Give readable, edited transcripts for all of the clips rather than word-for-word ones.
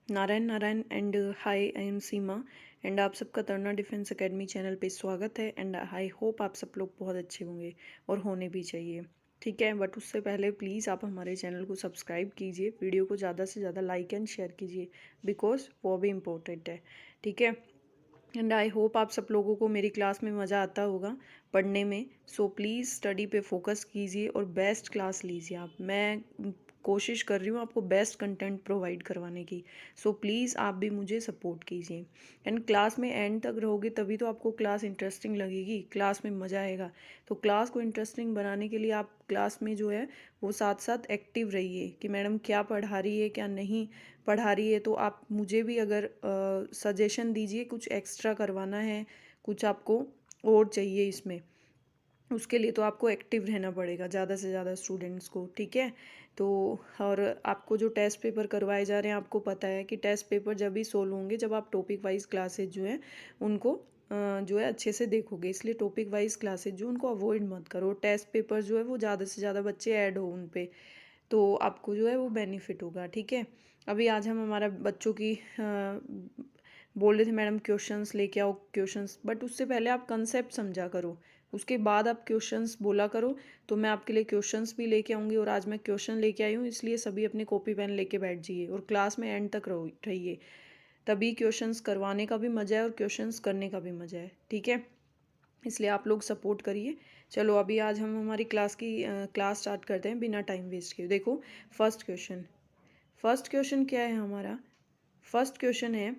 Narayan Narayan and hi, I am Seema and आप सबका तरणा defence academy channel पे स्वागत है। एंड आई होप आप सब लोग बहुत अच्छे होंगे और होने भी चाहिए, ठीक है। बट उससे पहले प्लीज़ आप हमारे चैनल को सब्सक्राइब कीजिए, वीडियो को ज़्यादा से ज़्यादा लाइक एंड शेयर कीजिए, बिकॉज वो भी इम्पोर्टेंट है, ठीक है। एंड आई होप आप सब लोगों को मेरी क्लास में मज़ा आता होगा पढ़ने में। सो प्लीज़ स्टडी पे फोकस कीजिए और बेस्ट क्लास लीजिए आप। मैं कोशिश कर रही हूँ आपको बेस्ट कंटेंट प्रोवाइड करवाने की। सो प्लीज़ आप भी मुझे सपोर्ट कीजिए। एंड क्लास में एंड तक रहोगे तभी तो आपको क्लास इंटरेस्टिंग लगेगी, क्लास में मज़ा आएगा। तो क्लास को इंटरेस्टिंग बनाने के लिए आप क्लास में जो है वो साथ साथ एक्टिव रहिए कि मैडम क्या पढ़ा रही है क्या नहीं पढ़ा रही है। तो आप मुझे भी अगर सजेशन दीजिए, कुछ एक्स्ट्रा करवाना है, कुछ आपको और चाहिए इसमें, उसके लिए तो आपको एक्टिव रहना पड़ेगा ज़्यादा से ज़्यादा स्टूडेंट्स को, ठीक है। तो और आपको जो टेस्ट पेपर करवाए जा रहे हैं, आपको पता है कि टेस्ट पेपर जब भी सोल्व होंगे जब आप टॉपिक वाइज क्लासेज जो है उनको जो है अच्छे से देखोगे। इसलिए टॉपिक वाइज क्लासेज जो उनको अवॉइड मत करो। टेस्ट पेपर जो है वो ज़्यादा से ज़्यादा बच्चे ऐड हो उन पे, तो आपको जो है वो बेनिफिट होगा, ठीक है। अभी आज हम हमारा बच्चों की बोल रहे थे मैडम क्वेश्चंस लेके आओ क्वेश्चंस, बट उससे पहले आप कंसेप्ट समझा करो, उसके बाद आप क्वेश्चंस बोला करो। तो मैं आपके लिए क्वेश्चंस भी लेके आऊँगी और आज मैं क्वेश्चन लेके आई हूँ, इसलिए सभी अपने कॉपी पेन लेके बैठ जाइए और क्लास में एंड तक रहिए। तभी क्वेश्चंस करवाने का भी मज़ा है और क्वेश्चंस करने का भी मज़ा है, ठीक है। इसलिए आप लोग सपोर्ट करिए। चलो अभी आज हम हमारी क्लास स्टार्ट करते हैं बिना टाइम वेस्ट किए। देखो फर्स्ट क्वेश्चन क्या है हमारा। फर्स्ट क्वेश्चन है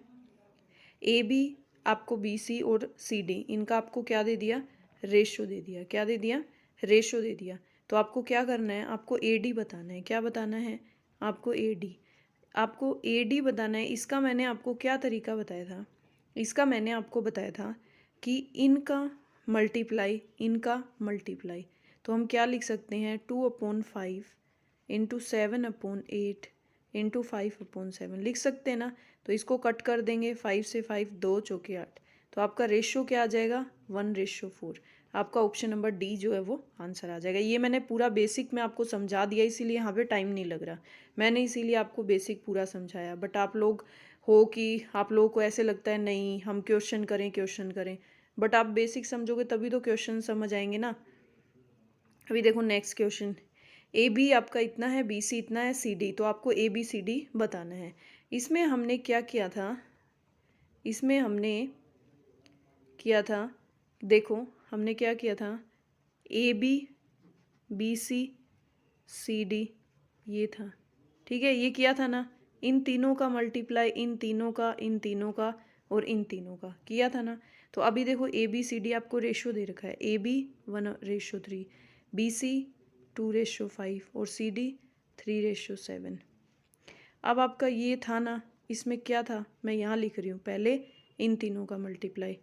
ए बी, आपको बी सी और सी डी इनका आपको क्या दे दिया, रेशो दे दिया। क्या दे दिया, रेशो दे दिया। तो आपको क्या करना है, आपको ए डी बताना है। क्या बताना है आपको, ए डी। आपको ए डी बताना है। इसका मैंने आपको क्या तरीका बताया था, इसका मैंने आपको बताया था कि इनका मल्टीप्लाई, इनका मल्टीप्लाई। तो हम क्या लिख सकते हैं, 2/5 इंटू 7/8 इंटू 5/7 लिख सकते हैं ना। तो इसको कट कर देंगे, 5 से 5 2 चौके 8। तो आपका रेशियो क्या आ जाएगा, 1:4। आपका ऑप्शन नंबर डी जो है वो आंसर आ जाएगा। ये मैंने पूरा बेसिक में आपको समझा दिया, इसीलिए यहाँ पे टाइम नहीं लग रहा। मैंने इसीलिए आपको बेसिक पूरा समझाया। बट आप लोग हो कि आप लोगों को ऐसे लगता है नहीं हम क्वेश्चन करें क्वेश्चन करें, बट आप बेसिक समझोगे तभी तो क्वेश्चन समझ आएंगे ना। अभी देखो नेक्स्ट क्वेश्चन, ए बी आपका इतना है, बी सी इतना है, सी डी। तो आपको ए बी सी डी बताना है। इसमें हमने क्या किया था, इसमें हमने किया था, देखो हमने क्या किया था, A B, B C, C D ये था, ठीक है। ये किया था ना, इन तीनों का मल्टीप्लाई, इन तीनों का, इन तीनों का और इन तीनों का किया था ना। तो अभी देखो ए बी सी डी आपको रेशो दे रखा है, ए बी 1:3, बी सी 2:5 और सी डी 3:7। अब आपका ये था ना, इसमें क्या था, मैं यहाँ लिख रही हूँ पहले इन तीनों का मल्टीप्लाई,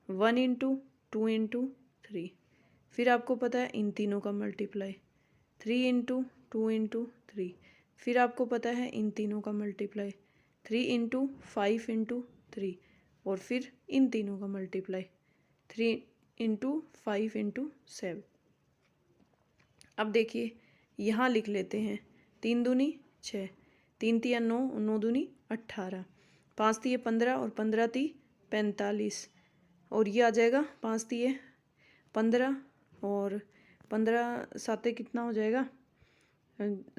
1 × 2 × 3। फिर आपको पता है इन तीनों का मल्टीप्लाई, 3 × 2 × 3। फिर आपको पता है इन तीनों का मल्टीप्लाई, 3 × 5 × 3। और फिर इन तीनों का मल्टीप्लाई, 3 × 5 × 7। अब देखिए यहाँ लिख लेते हैं, 3 दूनी 6, 3 तिया 9, 9 दूनी 18, 5 तिये 15 और 15 ती 45। और ये आ जाएगा 5 तिये 15 और 15 साते कितना हो जाएगा,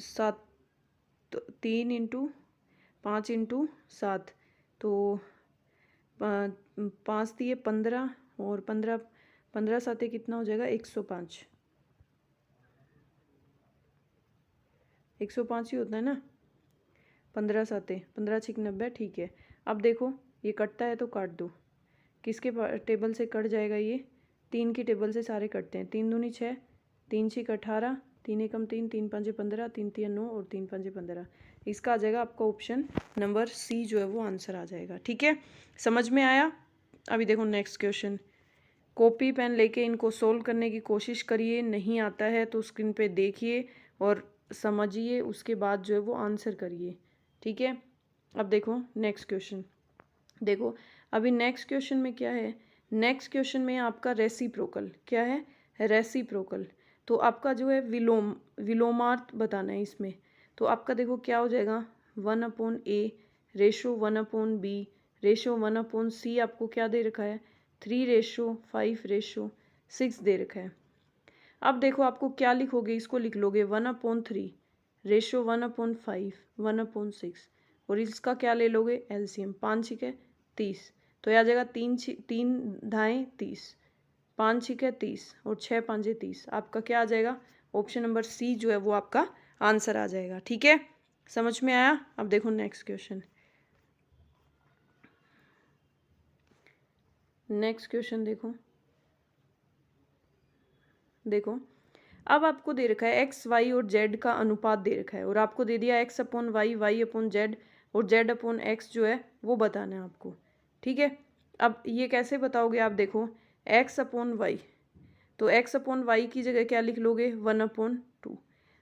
7, 3 × 5 × 7। तो 5 तिये 15 और 15 साते कितना हो जाएगा, 105। 105 ही होता है ना, 15 साते 15 × 6 = 90, ठीक है। अब देखो ये कटता है तो काट दो, किसके टेबल से कट जाएगा, ये 3 की टेबल से सारे कटते हैं। 3 दूनी 6, 3 × 6 = 18, 3 एकम 3, 3 × 5 = 15, 3 तिया 9 और 3 × 5 = 15। इसका आ जाएगा आपका ऑप्शन नंबर सी जो है वो आंसर आ जाएगा, ठीक है। समझ में आया। अभी देखो नेक्स्ट क्वेश्चन, कॉपी पेन लेके इनको सोल्व करने की कोशिश करिए। नहीं आता है तो स्क्रीन पे देखिए और समझिए, उसके बाद जो है वो आंसर करिए, ठीक है। अब देखो नेक्स्ट क्वेश्चन, देखो अभी नेक्स्ट क्वेश्चन में क्या है, नेक्स्ट क्वेश्चन में आपका रेसिप्रोकल, क्या है, रेसिप्रोकल। तो आपका जो है विलोमार्थ बताना है इसमें। तो आपका देखो क्या हो जाएगा, 1/a ratio 1/b ratio 1/c आपको क्या दे रखा है 3:5:6 दे रखा है। अब देखो आपको क्या लिखोगे, इसको लिख लोगे 1/3 रेशो 1/5 1/6 और इसका क्या ले लोगे एलसीएम। 5 छिके 30 तो यह आ जाएगा 3 धाएँ 30 5 छिके 30 और 6 5 30। आपका क्या आ जाएगा ऑप्शन नंबर सी जो है वो आपका आंसर आ जाएगा। ठीक है, समझ में आया। अब देखो नेक्स्ट क्वेश्चन। नेक्स्ट क्वेश्चन देखो अब आपको दे रखा है एक्स वाई और जेड का अनुपात दे रखा है और आपको दे दिया x/y y/z और z/x जो है वो बताना है आपको। ठीक है, अब ये कैसे बताओगे आप देखो x/y तो x/y की जगह क्या लिख लोगे 1/2।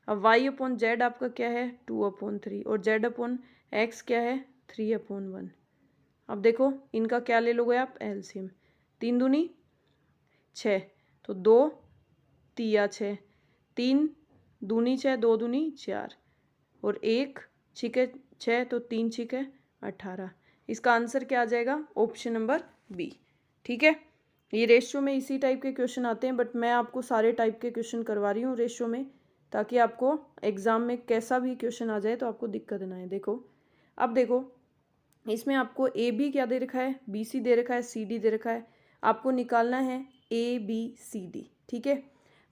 अब y/z आपका क्या है 2/3 और z/x क्या है 3/1। अब देखो इनका क्या ले लोगे आप एलसीएम। 3 दूनी 6 तो 2 तिया 6 3 दूनी 6 2 दूनी 4 और 1 छिके 6 तो 3 छिके 18। इसका आंसर क्या आ जाएगा ऑप्शन नंबर बी। ठीक है, ये रेशियो में इसी टाइप के क्वेश्चन आते हैं बट मैं आपको सारे टाइप के क्वेश्चन करवा रही हूँ रेशियो में ताकि आपको एग्जाम में कैसा भी क्वेश्चन आ जाए तो आपको दिक्कत ना आए। देखो अब देखो इसमें आपको ए बी क्या दे रखा है बी सी दे रखा है सी डी दे रखा है। आपको निकालना है ए बी सी डी। ठीक है,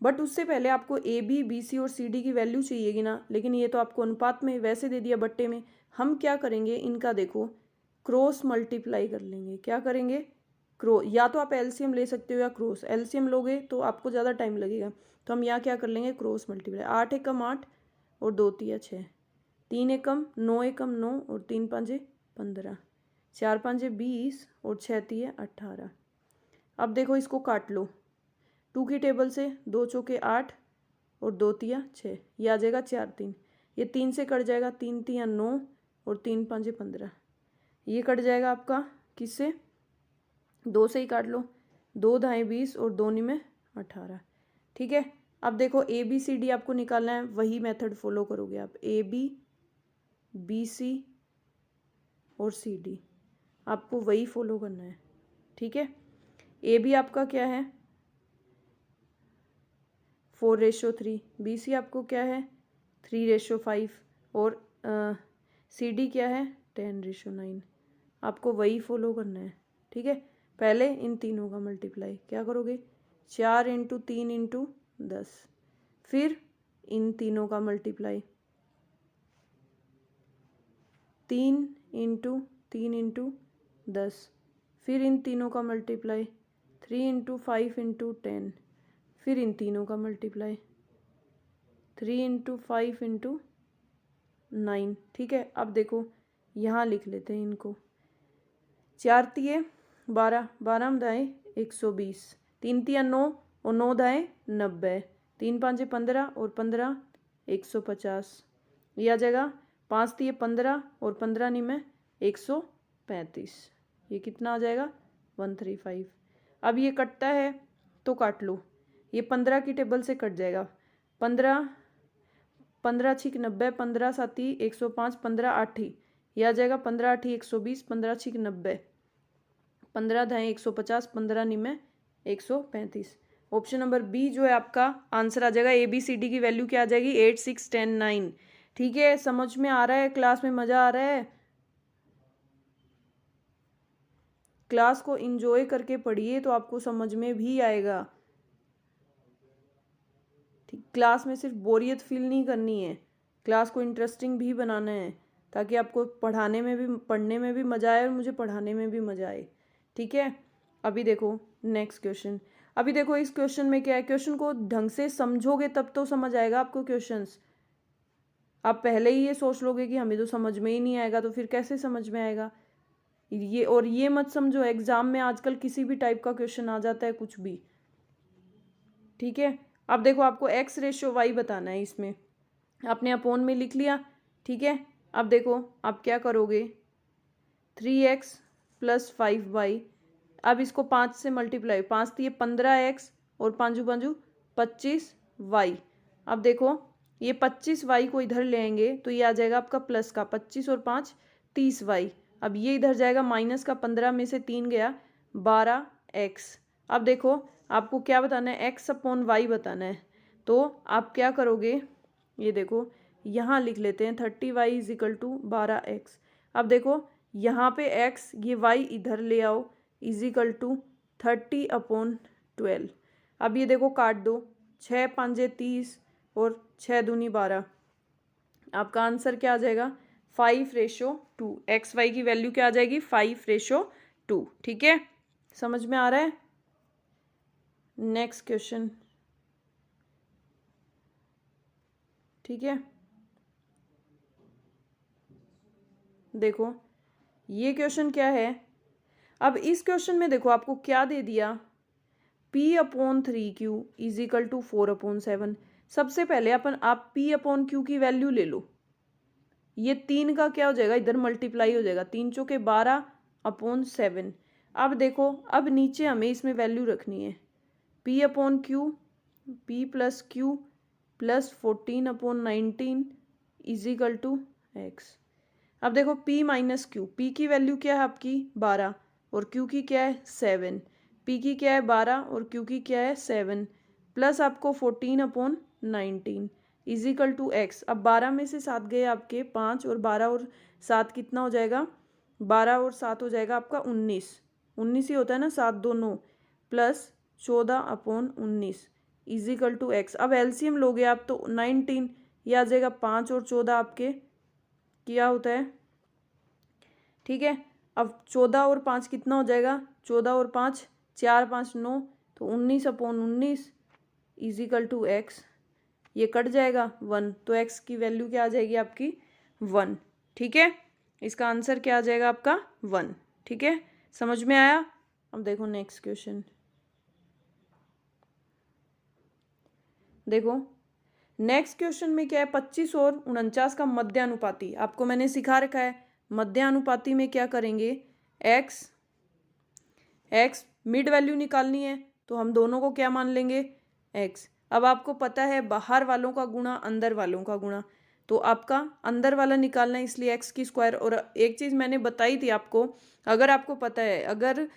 बट उससे पहले आपको ए बी बी सी और सी डी की वैल्यू चाहिएगी ना, लेकिन ये तो आपको अनुपात में वैसे दे दिया बट्टे में। हम क्या करेंगे इनका देखो क्रॉस मल्टीप्लाई कर लेंगे। क्या करेंगे या तो आप एलसीएम ले सकते हो या क्रॉस। एलसीएम लोगे तो आपको ज़्यादा टाइम लगेगा तो हम यहाँ क्या कर लेंगे क्रॉस मल्टीप्लाई। 8 एकम 8 और 2 तिया 6 3 एकम 9 एकम 9 और 3 5 15 4 5 20 और 6 तिया 18। अब देखो इसको काट लो 2 की टेबल से 2 चौके 8 और 2 तिया 6 ये आ जाएगा 4 3। ये 3 से कट जाएगा 3 तिया 9 और 3 5 15। ये कट जाएगा आपका किससे 2 से ही काट लो 2 धाएँ 20 और 2 में 18। ठीक है, अब देखो ए बी सी डी आपको निकालना है वही मेथड फॉलो करोगे आप। ए बी बी सी और सी डी आपको वही फॉलो करना है। ठीक है, ए बी आपका क्या है 4:3 बी सी आपको क्या है 3:5 और सी डी क्या है 10:9। आपको वही फॉलो करना है। ठीक है, पहले इन तीनों का मल्टीप्लाई क्या करोगे 4 × 3 × 10 फिर इन तीनों का मल्टीप्लाई 3 × 3 × 10 फिर इन तीनों का मल्टीप्लाई 3 × 5 × 10 फिर इन तीनों का मल्टीप्लाई 3 × 5 × 9। ठीक है, अब देखो यहाँ लिख लेते हैं इनको 4 तिये 12 12 दाएँ 120 3 तिया 9 और 9 दाएँ 90 3 5 15 और 15 150। ये आ जाएगा 5 तिये 15 और 15 में 135। ये कितना आ जाएगा 135। अब ये कटता है तो काट लो। ये 15 की टेबल से कट जाएगा 15 15 छिक 90 15 साती 105 15 आठी ये आ जाएगा 15 आठी 120 15 छिक 90 15 धाएँ 150 15 में 135। ऑप्शन नंबर बी जो है आपका आंसर आ जाएगा। ए बी सी डी की वैल्यू क्या आ जाएगी 8 6 10 9। ठीक है, समझ में आ रहा है, क्लास में मज़ा आ रहा है। क्लास को एंजॉय करके पढ़िए तो आपको समझ में भी आएगा। ठीक, क्लास में सिर्फ बोरियत फील नहीं करनी है, क्लास को इंटरेस्टिंग भी बनाना है ताकि आपको पढ़ने में भी मज़ा आए और मुझे पढ़ाने में भी मज़ा आए। ठीक है, अभी देखो नेक्स्ट क्वेश्चन। अभी देखो इस क्वेश्चन में क्या है, क्वेश्चन को ढंग से समझोगे तब तो समझ आएगा आपको क्वेश्चंस। आप पहले ही ये सोच लोगे कि हमें तो समझ में ही नहीं आएगा तो फिर कैसे समझ में आएगा। ये मत समझो एग्जाम में आजकल किसी भी टाइप का क्वेश्चन आ जाता है कुछ भी। ठीक है, अब देखो आपको x/y बताना है। इसमें आपने अपोन में लिख लिया। ठीक है, अब देखो आप क्या करोगे 3x + 5y। अब इसको 5 से मल्टीप्लाई 5 तो ये 15x और 5 5 25y। अब देखो ये 25y को इधर ले आएंगे तो ये आ जाएगा आपका प्लस का 25 और 5 30y। अब ये इधर जाएगा, माइनस का 15 में से 3 गया, 12x। अब देखो आपको क्या बताना है, x अपॉन y बताना है। तो आप क्या करोगे, ये देखो यहाँ लिख लेते हैं 30y is equal to 12x। अब देखो यहाँ पे x, ये y इधर ले आओ, इज इक्वल टू 30/12। अब ये देखो काट दो, 6 5 30 और 6 दूनी 12। आपका आंसर क्या आ जाएगा, 5:2। एक्स वाई की वैल्यू क्या आ जाएगी, 5:2। ठीक है, समझ में आ रहा है। नेक्स्ट क्वेश्चन, ठीक है, देखो ये क्वेश्चन क्या है। अब इस क्वेश्चन में देखो आपको क्या दे दिया, P/3Q इज इक्वल टू 4/7। सबसे पहले आप P/Q की वैल्यू ले लो। ये 3 का क्या हो जाएगा, इधर मल्टीप्लाई हो जाएगा, 3 चौके 12/7। अब देखो, अब नीचे हमें इसमें वैल्यू रखनी है, P/Q, P plus Q plus 14/19 is equal to x. अब देखो P माइनस Q, P की वैल्यू क्या है आपकी 12 और Q की क्या है 7। P की क्या है 12 और Q की क्या है 7, प्लस आपको 14/19 इज इक्वल टू एक्स। अब 12 में से 7 गए आपके 5, और 12 और 7 कितना हो जाएगा, 12 और 7 हो जाएगा आपका 19। 19 ही होता है ना, 7 2 9 plus 14/19 is equal to x. अब एलसीएम लोगे आप तो 19, ये आ जाएगा 5 और 14 आपके क्या होता है, ठीक है। अब 14 और 5 कितना हो जाएगा, 14 और 5 4 5 9, तो 19/19 इज इक्वल टू एक्स। ये कट जाएगा 1, तो x की वैल्यू क्या आ जाएगी आपकी 1। ठीक है, इसका आंसर क्या आ जाएगा आपका 1। ठीक है, समझ में आया। अब देखो नेक्स्ट क्वेश्चन, देखो नेक्स्ट क्वेश्चन में क्या है, 25 और 49 का मध्यानुपाती। आपको मैंने सिखा रखा है मध्यानुपाती में क्या करेंगे, x मिड वैल्यू निकालनी है तो हम दोनों को क्या मान लेंगे, x। अब आपको पता है बाहर वालों का गुणा अंदर वालों का गुणा, तो आपका अंदर वाला निकालना है, इसलिए x की स्क्वायर। और एक चीज़ मैंने बताई थी आपको, अगर आपको पता है, अगर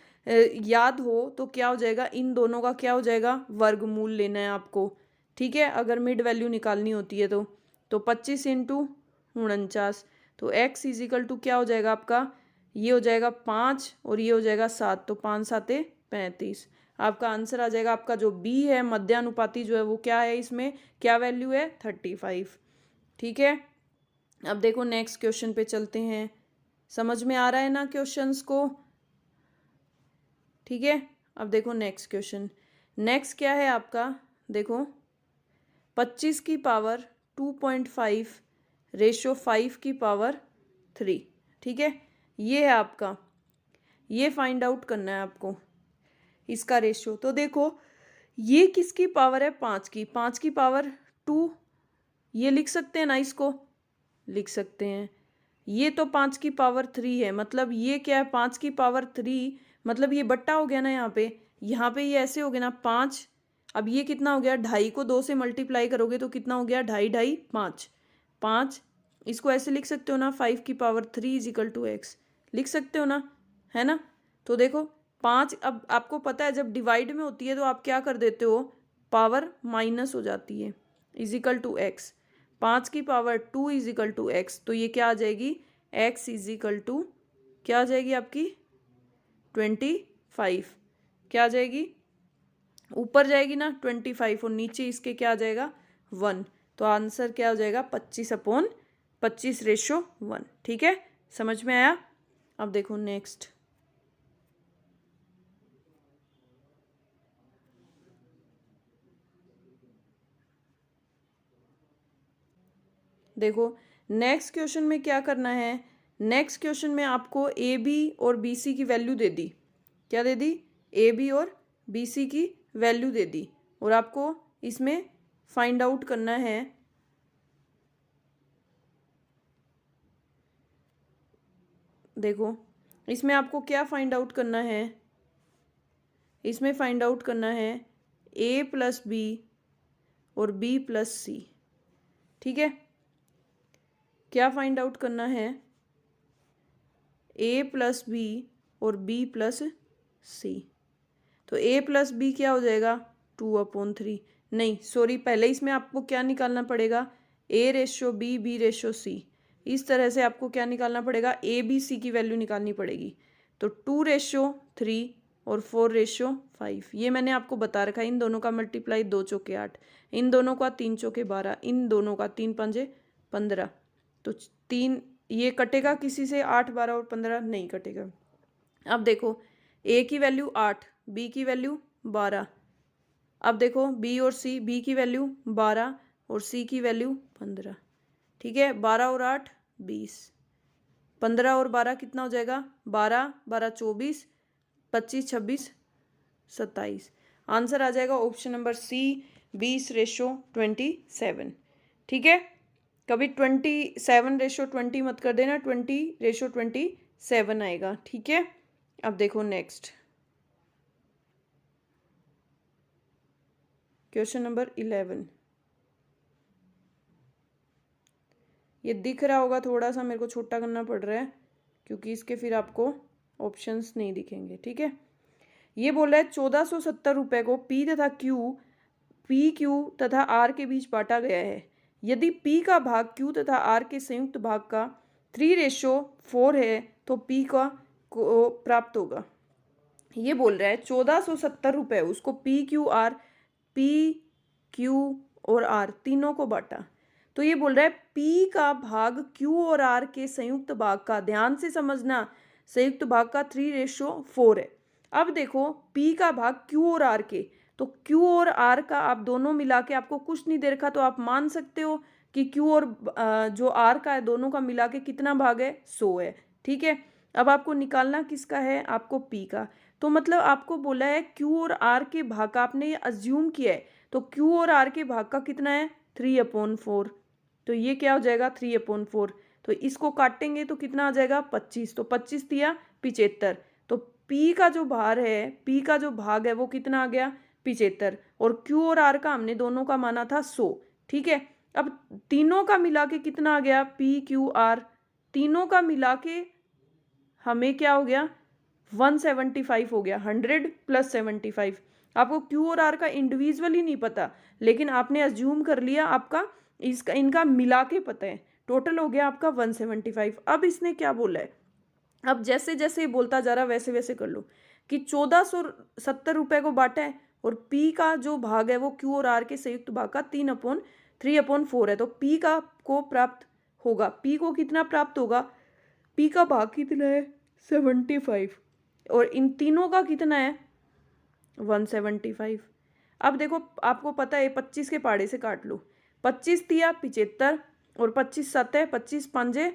याद हो तो क्या हो जाएगा, इन दोनों का क्या हो जाएगा, वर्गमूल लेना है आपको। ठीक है, अगर मिड वैल्यू निकालनी होती है तो 25 × 49, तो x इज इक्वल टू क्या हो जाएगा आपका, ये हो जाएगा 5 और ये हो जाएगा 7, तो 5 7 35। आपका आंसर आ जाएगा, आपका जो बी है मध्यानुपाती जो है वो क्या है, इसमें क्या वैल्यू है 35। ठीक है, अब देखो नेक्स्ट क्वेश्चन पे चलते हैं। समझ में आ रहा है ना क्वेश्चंस को, ठीक है। अब देखो नेक्स्ट क्वेश्चन, नेक्स्ट क्या है आपका, देखो 25 की पावर 2.5 रेशो 5 की पावर 3। ठीक है, ये है आपका, ये फाइंड आउट करना है आपको इसका रेशियो। तो देखो ये किसकी पावर है, 5 की, 5 की पावर 2, ये लिख सकते हैं ना, इसको लिख सकते हैं। ये तो 5 की पावर 3 है, मतलब ये क्या है 5 की पावर 3, मतलब ये बट्टा हो गया ना, यहाँ पे ये ऐसे हो गया ना 5। अब ये कितना हो गया, 2.5 को 2 से मल्टीप्लाई करोगे तो कितना हो गया, 2.5 2.5 5 5। इसको ऐसे लिख सकते हो ना, 5 की power 3 is equal to x, लिख सकते हो ना, है ना। तो देखो 5, अब आपको पता है जब डिवाइड में होती है तो आप क्या कर देते हो, पावर माइनस हो जाती है, इज इक्वल टू एक्स। 5 की power 2 is equal to x, तो ये क्या आ जाएगी, एक्स इज इक्वल टू क्या आ जाएगी आपकी 25। क्या आ जाएगी, ऊपर जाएगी ना 25 और नीचे इसके क्या आ जाएगा 1, तो आंसर क्या हो जाएगा 25/25 रेशो 1। ठीक है, समझ में आया। अब देखो नेक्स्ट, देखो नेक्स्ट क्वेश्चन में क्या करना है, नेक्स्ट क्वेश्चन में आपको ए बी और बी सी की वैल्यू दे दी, क्या दे दी, ए बी और बी सी की वैल्यू दे दी, और आपको इसमें फाइंड आउट करना है, देखो इसमें आपको क्या फाइंड आउट करना है, इसमें फाइंड आउट करना है ए प्लस बी और बी प्लस सी। ठीक है, क्या फाइंड आउट करना है, ए प्लस बी और बी प्लस सी। तो ए प्लस बी क्या हो जाएगा 2/3। नहीं सॉरी, पहले इसमें आपको क्या निकालना पड़ेगा, ए रेशो बी, बी रेशो सी। इस तरह से आपको क्या निकालना पड़ेगा, ए बी सी की वैल्यू निकालनी पड़ेगी। तो 2/3 और 4/5। ये मैंने आपको बता रखा है। इन दोनों का मल्टीप्लाई 2 चौके 8, इन दोनों का 3 चौके 12, इन दोनों का 3 पंजे 15। तो 3 ये कटेगा किसी से, 8 12 और 15 नहीं कटेगा। अब देखो ए की वैल्यू 8, बी की वैल्यू 12। अब देखो बी और सी, बी की वैल्यू 12 और सी की वैल्यू 15। ठीक है, 12 और 8 20, 15 और 12 कितना हो जाएगा 12, 12 24, 25 26 27। आंसर आ जाएगा ऑप्शन नंबर सी 20/27। ठीक है, कभी 27/20 मत कर देना, 20/27 आएगा। ठीक है, अब देखो नेक्स्ट क्वेश्चन नंबर 11। ये दिख रहा होगा, थोड़ा सा मेरे को छोटा करना पड़ रहा है क्योंकि इसके फिर आपको ऑप्शंस नहीं दिखेंगे। ठीक है, ये बोल रहा है 1470 रुपये को पी क्यू तथा आर के बीच बांटा गया है। यदि पी का भाग क्यू तथा आर के संयुक्त भाग का 3/4 है तो पी का को प्राप्त होगा। ये बोल रहा है 1470 रुपये, उसको पी क्यू और आर तीनों को बांटा। तो ये बोल रहा है पी का भाग क्यू और आर के संयुक्त भाग का, ध्यान से समझना, संयुक्त भाग का 3/4 है। अब देखो P का भाग Q और R के, तो Q और R का आप दोनों मिला के, आपको कुछ नहीं दे रखा तो आप मान सकते हो कि Q और जो R का है दोनों का मिला के कितना भाग है 100 है। ठीक है, अब आपको निकालना किसका है, आपको P का। तो मतलब आपको बोला है Q और R के भाग का, आपने ये अज्यूम किया है, तो Q और R के भाग का कितना है 3/4। तो ये क्या हो जाएगा 3/4। तो इसको काटेंगे तो कितना आ जाएगा 25। तो 25 दिया 75। तो P का जो भार है, P का जो भाग है वो कितना आ गया 75, और Q और R का हमने दोनों का माना था 100। ठीक है, अब तीनों का मिला के कितना आ गया P Q R, तीनों का मिला के हमें क्या हो गया 175 हो गया, 100 + 75। आपको Q और R का इंडिविजुअली नहीं पता, लेकिन आपने अज्यूम कर लिया आपका इसका इनका मिला के पता है, टोटल हो गया आपका 175। अब इसने क्या बोला है, अब जैसे जैसे बोलता जा रहा वैसे वैसे कर लो कि 1470 रुपये को बांटा है और P का जो भाग है वो Q और R के संयुक्त भाग का 3/4 है। तो P का को प्राप्त होगा, P को कितना प्राप्त होगा, P का भाग कितना है 75 और इन तीनों का कितना है 175। अब देखो आपको पता है 25 के पाड़े से काट लो, 25 दिया 75 और 25 7 है 25 5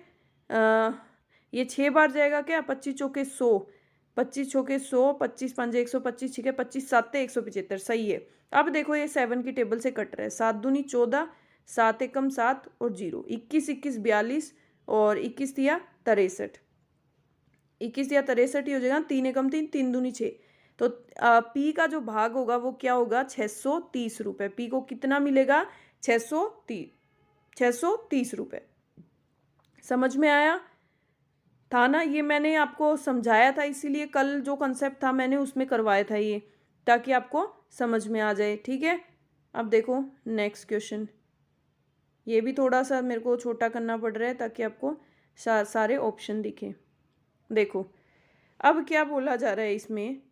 ये 6 बार जाएगा क्या, 25 चौके 100, 25 चौके 100, 25 5 125। ठीक है, 25 7 175 सही है। अब देखो ये 7 की टेबल से कट रहा है, 7 दूनी 14, 7 एकम 7 और 0, 21 21 42 और 21 दिया 63, 21 या 63 ही हो जाएगा, 3 एकम 3, 3 दूनी 6। तो P का जो भाग होगा वो क्या होगा 630 रुपये। P को कितना मिलेगा 630 रुपये। समझ में आया था ना, ये मैंने आपको समझाया था, इसीलिए कल जो कंसेप्ट था मैंने उसमें करवाया था ये, ताकि आपको समझ में आ जाए। ठीक है, अब देखो नेक्स्ट क्वेश्चन, ये भी थोड़ा सा मेरे को छोटा करना पड़ रहा है ताकि आपको सारे ऑप्शन दिखें। देखो अब क्या बोला जा रहा है इसमें,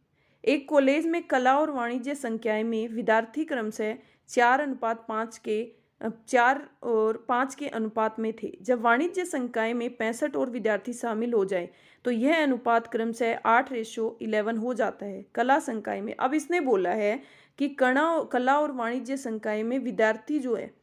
एक कॉलेज में कला और वाणिज्य संकाय में विद्यार्थी क्रमशः 4 और 5 के अनुपात में थे। जब वाणिज्य संकाय में 65 और विद्यार्थी शामिल हो जाए तो यह अनुपात क्रमशः 8/11 हो जाता है। कला संकाय में, अब इसने बोला है कि कला और वाणिज्य संकाय में विद्यार्थी जो है,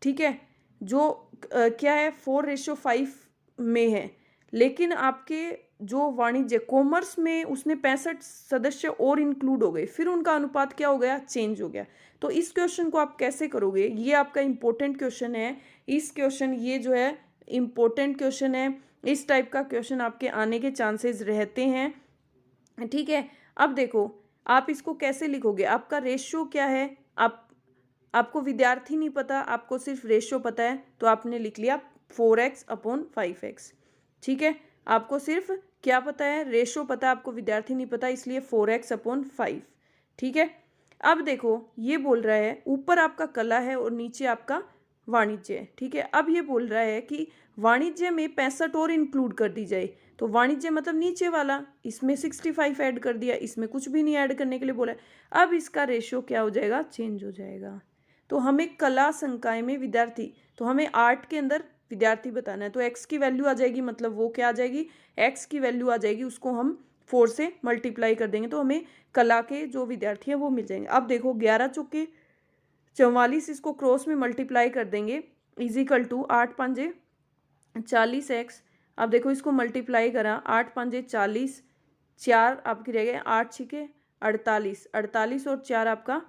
ठीक है, जो क्या है 4/5 में है, लेकिन आपके जो वाणिज्य कॉमर्स में उसने 65 सदस्य और इंक्लूड हो गए, फिर उनका अनुपात क्या हो गया चेंज हो गया। तो इस क्वेश्चन को आप कैसे करोगे, ये आपका इम्पोर्टेंट क्वेश्चन है। इस क्वेश्चन ये जो है इम्पोर्टेंट क्वेश्चन है, इस टाइप का क्वेश्चन आपके आने के चांसेस रहते हैं। ठीक है, अब देखो आप इसको कैसे लिखोगे, आपका रेशियो क्या है, आपको विद्यार्थी नहीं पता, आपको सिर्फ रेशियो पता है, तो आपने लिख लिया 4x/5x। ठीक है, आपको सिर्फ क्या पता है, रेशो पता है आपको, विद्यार्थी नहीं पता, इसलिए 4x/5। ठीक है, अब देखो ये बोल रहा है ऊपर आपका कला है और नीचे आपका वाणिज्य है। ठीक है, अब ये बोल रहा है कि वाणिज्य में 65 और इंक्लूड कर दी जाए, तो वाणिज्य मतलब नीचे वाला, इसमें 65 ऐड कर दिया, इसमें कुछ भी नहीं ऐड करने के लिए बोला है। अब इसका रेशो क्या हो जाएगा, चेंज हो जाएगा। तो हमें कला संकाय में विद्यार्थी, तो हमें आर्ट के अंदर विद्यार्थी बताना है, तो एक्स की वैल्यू आ जाएगी, मतलब वो क्या आ जाएगी, एक्स की वैल्यू आ जाएगी, उसको हम 4 से मल्टीप्लाई कर देंगे तो हमें कला के जो विद्यार्थी हैं वो मिल जाएंगे। अब देखो 11 चौके 44, इसको क्रॉस में मल्टीप्लाई कर देंगे, इजिकल टू 8×5 = 40x। अब देखो इसको मल्टीप्लाई करा, 8×5 = 40, 4 आपकी रह गए, 8×6 = 48, 48 और 4 आपका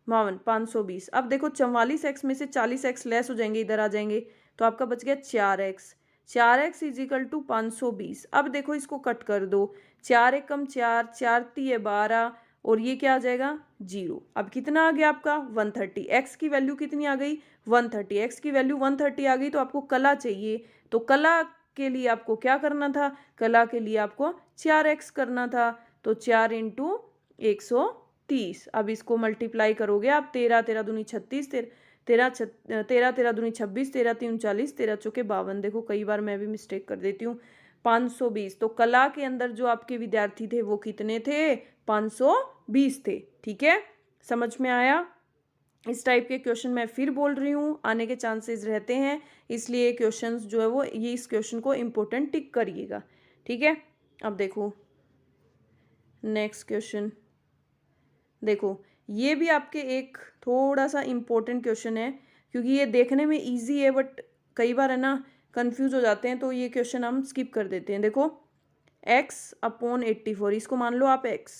52, 520। अब देखो 44x में से 40x लेस हो जाएंगे, इधर आ जाएंगे, तो आपका बच गया 4x। 4x = 520। अब देखो इसको कट कर दो, 4 × 1 = 4, 4 × 3 = 12, और ये क्या आ जाएगा 0। अब कितना आ गया आपका 130। x की वैल्यू कितनी आ गई 130, x की वैल्यू 130 आ गई, तो आपको कला चाहिए, तो कला के लिए आपको क्या करना था, कला के लिए आपको 4x करना था, तो 4 × 130। अब इसको मल्टीप्लाई करोगे आप, 13 13 दूनी 36, 13 13 दूनी 26, 13 3 40, 13 चौके 52। देखो कई बार मैं भी मिस्टेक कर देती हूँ, 520। तो कला के अंदर जो आपके विद्यार्थी थे वो कितने थे, 520 थे। ठीक है, समझ में आया। इस टाइप के क्वेश्चन मैं फिर बोल रही हूँ आने के चांसेस रहते हैं, इसलिए क्वेश्चंस जो है वो ये इस क्वेश्चन को इम्पोर्टेंट टिक करिएगा। ठीक है, अब देखो नेक्स्ट क्वेश्चन, देखो ये भी आपके एक थोड़ा सा इम्पोर्टेंट क्वेश्चन है, क्योंकि ये देखने में इजी है बट कई बार है ना कंफ्यूज हो जाते हैं, तो ये क्वेश्चन हम स्किप कर देते हैं। देखो x/84, इसको मान लो आप x,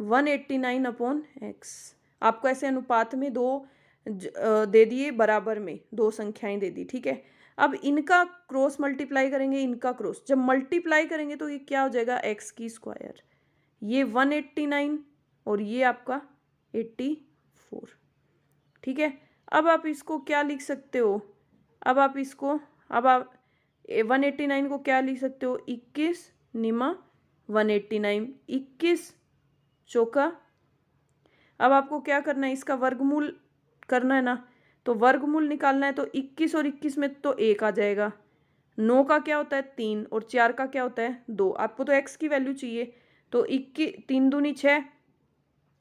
189/x। आपको ऐसे अनुपात में दो दे दिए, बराबर में दो संख्याएं दे दी। ठीक है, अब इनका क्रॉस मल्टीप्लाई करेंगे, इनका क्रॉस जब मल्टीप्लाई करेंगे तो ये क्या हो जाएगा, x²। ये 189 और ये आपका 84। ठीक है, अब आप इसको क्या लिख सकते हो, अब आप इसको, अब आप 189 को क्या लिख सकते हो, 21 निमा 189, 21 चौका। अब आपको क्या करना है, इसका वर्गमूल करना है ना, तो वर्गमूल निकालना है, तो 21 और 21 में तो 1 आ जाएगा, 9 का क्या होता है 3, और 4 का क्या होता है 2। आपको तो x की वैल्यू चाहिए, तो 21 3 दूनी 6,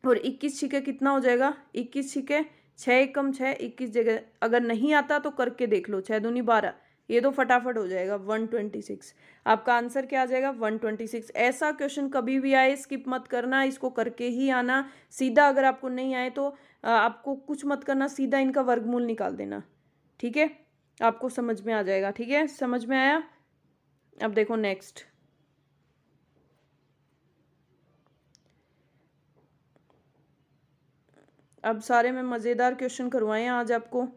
और 21 छिके कितना हो जाएगा, 21 छिके 6 एकम 6, 21 जगह अगर नहीं आता तो करके देख लो, 6 दूनी 12, ये तो फटाफट हो जाएगा 126। आपका आंसर क्या आ जाएगा 126। ऐसा क्वेश्चन कभी भी आए स्किप मत करना, इसको करके ही आना सीधा। अगर आपको नहीं आए तो आपको कुछ मत करना, सीधा इनका वर्गमूल निकाल देना। ठीक है, आपको समझ में आ जाएगा। ठीक है, समझ में आया। अब देखो नेक्स्ट, अब सारे मैं मज़ेदार क्वेश्चन करवाए हैं आज आपको,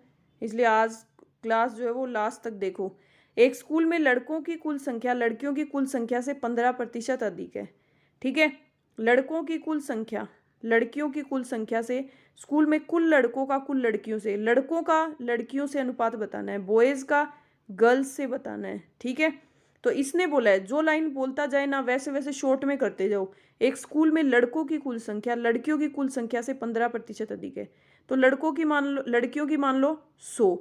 इसलिए आज क्लास जो है वो लास्ट तक देखो। एक स्कूल में लड़कों की कुल संख्या लड़कियों की कुल संख्या से 15% अधिक है। ठीक है, लड़कों की कुल संख्या लड़कियों की कुल संख्या से, स्कूल में कुल लड़कों का कुल लड़कियों से, लड़कों का लड़कियों से अनुपात बताना है, बॉयज़ का गर्ल्स से बताना है। ठीक है, तो इसने बोला है जो लाइन बोलता जाए ना वैसे वैसे शॉर्ट में करते जाओ। एक स्कूल में लड़कों की कुल संख्या लड़कियों की कुल संख्या से 15% अधिक है, तो लड़कों की मान लो, लड़कियों की मान लो 100,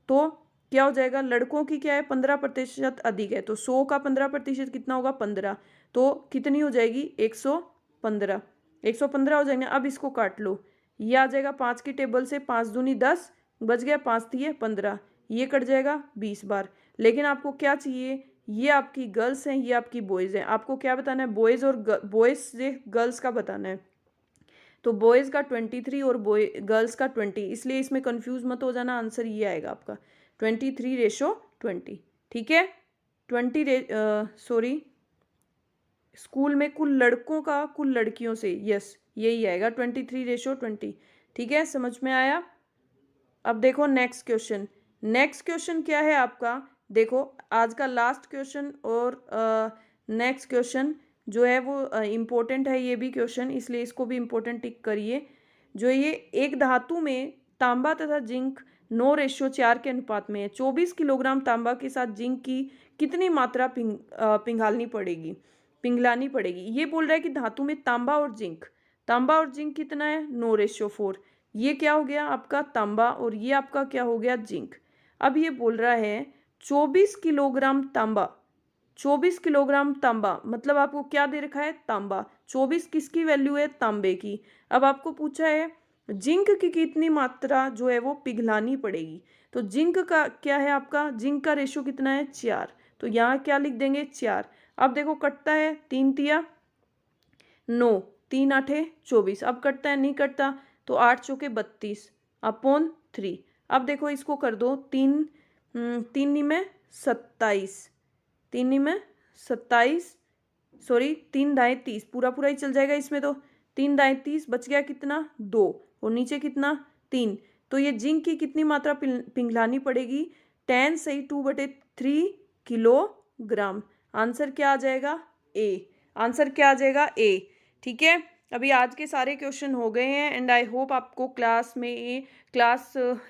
तो क्या हो जाएगा, लड़कों की क्या है 15% अधिक है, तो 100 का 15% कितना होगा 15, तो कितनी हो जाएगी 115, 115 हो जाएंगे। अब इसको काट लो, ये आ जाएगा 5 की टेबल से, 5 दूनी 10, बच गया 5 दिए 15, ये कट जाएगा 20 बार। लेकिन आपको क्या चाहिए, ये आपकी गर्ल्स हैं, ये आपकी बॉयज़ हैं, आपको क्या बताना है, बॉयज़ और बॉयज़ से गर्ल्स का बताना है। तो बॉयज़ का 23 और गर्ल्स का 20, इसलिए इसमें कंफ्यूज मत हो जाना, आंसर ये आएगा आपका 23:20। ठीक है, 20 स्कूल में कुल लड़कों का कुल लड़कियों से, यस यही आएगा 23:20। ठीक है, समझ में आया। अब देखो नेक्स्ट क्वेश्चन, नेक्स्ट क्वेश्चन क्या है आपका, देखो आज का लास्ट क्वेश्चन, और नेक्स्ट क्वेश्चन जो है वो इम्पोर्टेंट है ये भी क्वेश्चन, इसलिए इसको भी इम्पोर्टेंट टिक करिए। जो ये एक धातु में तांबा तथा जिंक 9:4 के अनुपात में है। 24 किलोग्राम तांबा के साथ जिंक की कितनी मात्रा पिघलानी पड़ेगी। ये बोल रहा है कि धातु में तांबा और जिंक कितना है 9:4। ये क्या हो गया आपका तांबा और ये आपका क्या हो गया जिंक। अब ये बोल रहा है 24 किलोग्राम तांबा मतलब आपको क्या दे रखा है तांबा। 24 किसकी वैल्यू है तांबे की। अब आपको पूछा है जिंक की कितनी मात्रा जो है वो पिघलानी पड़ेगी। तो जिंक का क्या है आपका जिंक का रेशियो कितना है 4। तो यहाँ क्या लिख देंगे 4। अब देखो कटता है 3 तिया 9 3 आठे 24। अब कटता है नहीं कटता तो 8 चौके 32 अपॉन 3। अब देखो इसको कर दो 3 में 27 सॉरी 3 दाएं 30 पूरा ही चल जाएगा इसमें। तो 3 दाएं 30 बच गया कितना 2 और नीचे कितना 3। तो ये जिंक की कितनी मात्रा पिघलानी पड़ेगी 10 सही 2/3 किलोग्राम। आंसर क्या आ जाएगा ए। ठीक है, अभी आज के सारे क्वेश्चन हो गए हैं एंड आई होप आपको क्लास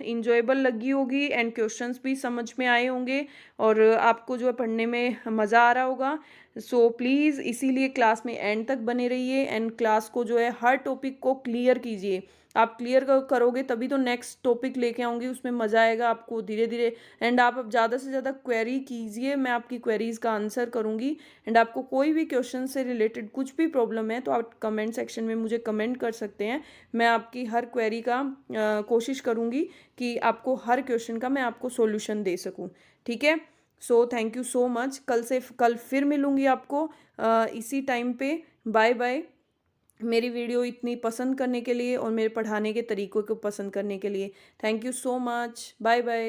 इंजॉयबल लगी होगी एंड क्वेश्चंस भी समझ में आए होंगे और आपको जो है पढ़ने में मज़ा आ रहा होगा। सो प्लीज़ इसीलिए क्लास में एंड तक बने रहिए एंड क्लास को जो है हर टॉपिक को क्लियर कीजिए। आप क्लियर करोगे तभी तो नेक्स्ट टॉपिक लेके आऊँगी, उसमें मज़ा आएगा आपको धीरे धीरे। एंड आप अब ज़्यादा से ज़्यादा क्वेरी कीजिए, मैं आपकी क्वेरीज़ का आंसर करूँगी। एंड आपको कोई भी क्वेश्चन से रिलेटेड कुछ भी प्रॉब्लम है तो आप कमेंट सेक्शन में मुझे कमेंट कर सकते हैं। मैं आपकी हर क्वेरी का कोशिश करूँगी कि आपको हर क्वेश्चन का मैं आपको सॉल्यूशन दे सकूँ। ठीक है, so thank you so much. कल फिर मिलूँगी आपको इसी टाइम पे। Bye bye. मेरी वीडियो इतनी पसंद करने के लिए और मेरे पढ़ाने के तरीक़ों को पसंद करने के लिए thank you so much. Bye bye.